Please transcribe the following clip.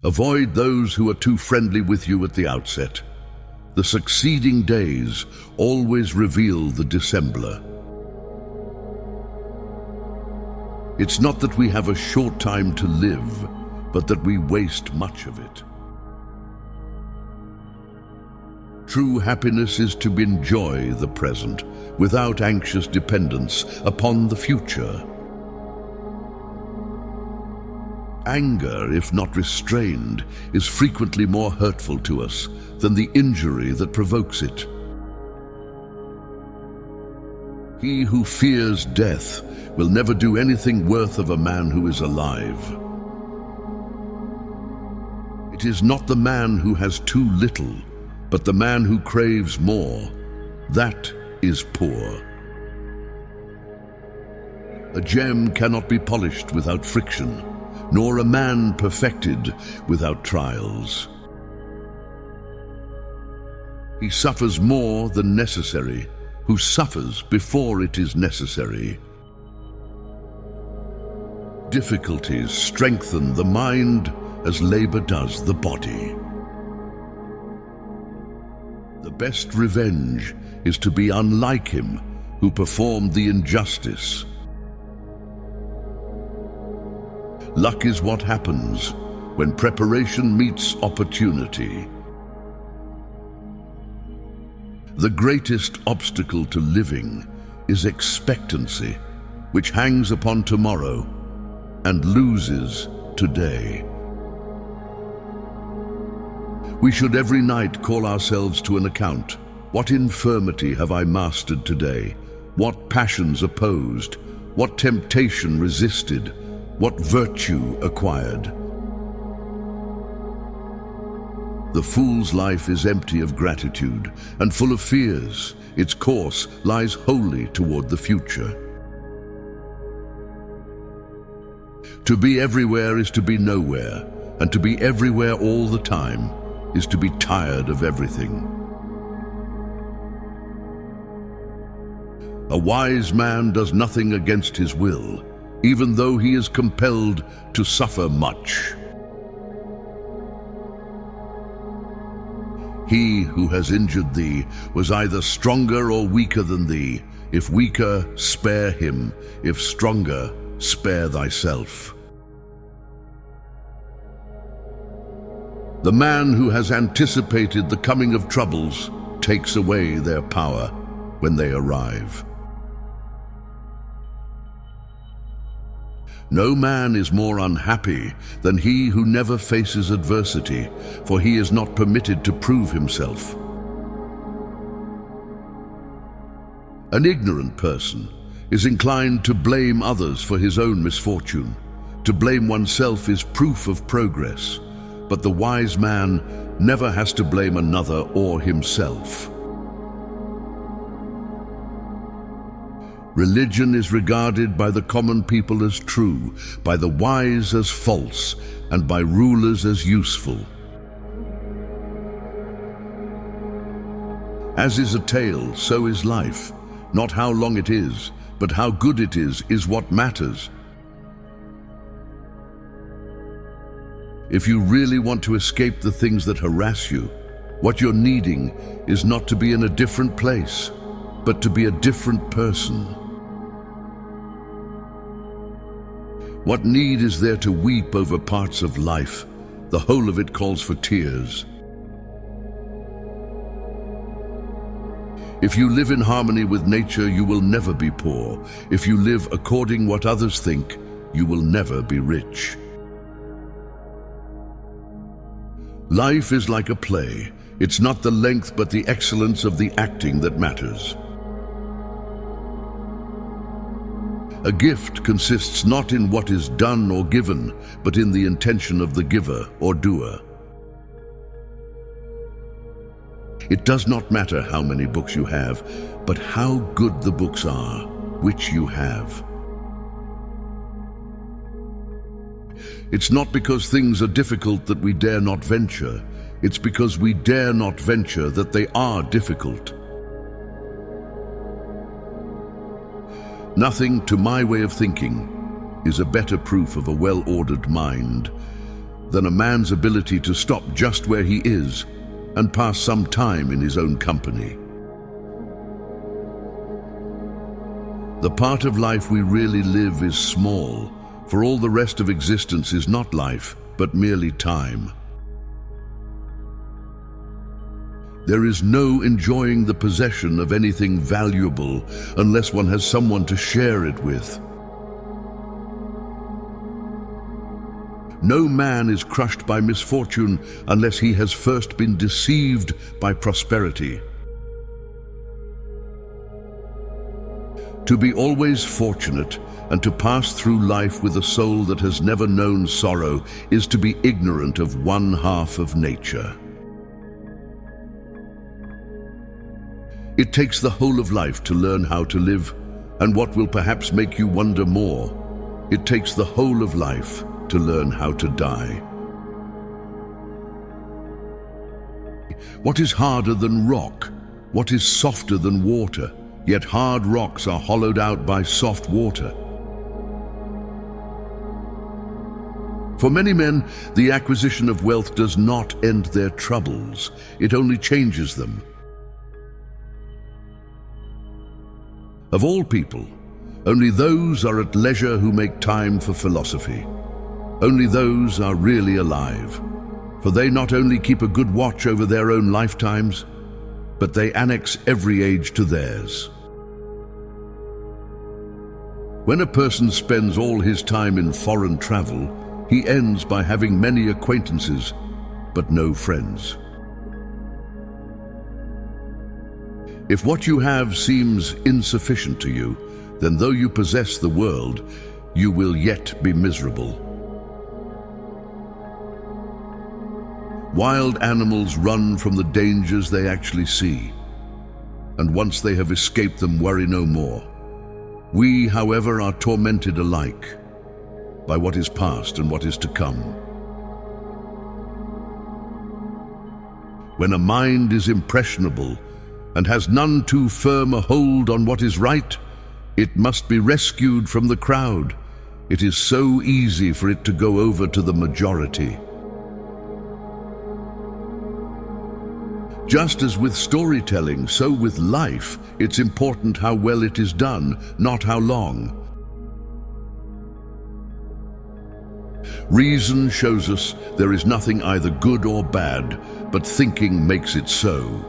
Avoid those who are too friendly with you at the outset. The succeeding days always reveal the dissembler. It's not that we have a short time to live, but that we waste much of it. True happiness is to enjoy the present without anxious dependence upon the future. Anger, if not restrained, is frequently more hurtful to us than the injury that provokes it. He who fears death will never do anything worth of a man who is alive. It is not the man who has too little, but the man who craves more. That is poor. A gem cannot be polished without friction, nor a man perfected without trials. He suffers more than necessary, who suffers before it is necessary. Difficulties strengthen the mind as labor does the body. The best revenge is to be unlike him who performed the injustice. Luck is what happens when preparation meets opportunity. The greatest obstacle to living is expectancy, which hangs upon tomorrow and loses today. We should every night call ourselves to an account. What infirmity have I mastered today? What passions opposed? What temptation resisted? What virtue acquired? The fool's life is empty of gratitude and full of fears. Its course lies wholly toward the future. To be everywhere is to be nowhere, and to be everywhere all the time is to be tired of everything. A wise man does nothing against his will, even though he is compelled to suffer much. He who has injured thee was either stronger or weaker than thee. If weaker, spare him. If stronger, spare thyself. The man who has anticipated the coming of troubles takes away their power when they arrive. No man is more unhappy than he who never faces adversity, for he is not permitted to prove himself. An ignorant person is inclined to blame others for his own misfortune. To blame oneself is proof of progress, but the wise man never has to blame another or himself. Religion is regarded by the common people as true, by the wise as false, and by rulers as useful. As is a tale, so is life. Not how long it is, but how good it is what matters. If you really want to escape the things that harass you, what you're needing is not to be in a different place, but to be a different person. What need is there to weep over parts of life? The whole of it calls for tears. If you live in harmony with nature, you will never be poor. If you live according what others think, you will never be rich. Life is like a play. It's not the length but the excellence of the acting that matters. A gift consists not in what is done or given, but in the intention of the giver or doer. It does not matter how many books you have, but how good the books are, which you have. It's not because things are difficult that we dare not venture. It's because we dare not venture that they are difficult. Nothing, to my way of thinking, is a better proof of a well-ordered mind than a man's ability to stop just where he is and pass some time in his own company. The part of life we really live is small, for all the rest of existence is not life, but merely time. There is no enjoying the possession of anything valuable unless one has someone to share it with. No man is crushed by misfortune unless he has first been deceived by prosperity. To be always fortunate and to pass through life with a soul that has never known sorrow is to be ignorant of one half of nature. It takes the whole of life to learn how to live, and what will perhaps make you wonder more, it takes the whole of life to learn how to die. What is harder than rock? What is softer than water? Yet hard rocks are hollowed out by soft water. For many men, the acquisition of wealth does not end their troubles. It only changes them. Of all people, only those are at leisure who make time for philosophy. Only those are really alive, for they not only keep a good watch over their own lifetimes, but they annex every age to theirs. When a person spends all his time in foreign travel, he ends by having many acquaintances, but no friends. If what you have seems insufficient to you, then though you possess the world, you will yet be miserable. Wild animals run from the dangers they actually see, and once they have escaped them, worry no more. We, however, are tormented alike by what is past and what is to come. When a mind is impressionable and has none too firm a hold on what is right, it must be rescued from the crowd. It is so easy for it to go over to the majority. Just as with storytelling, so with life, it's important how well it is done, not how long. Reason shows us there is nothing either good or bad, but thinking makes it so.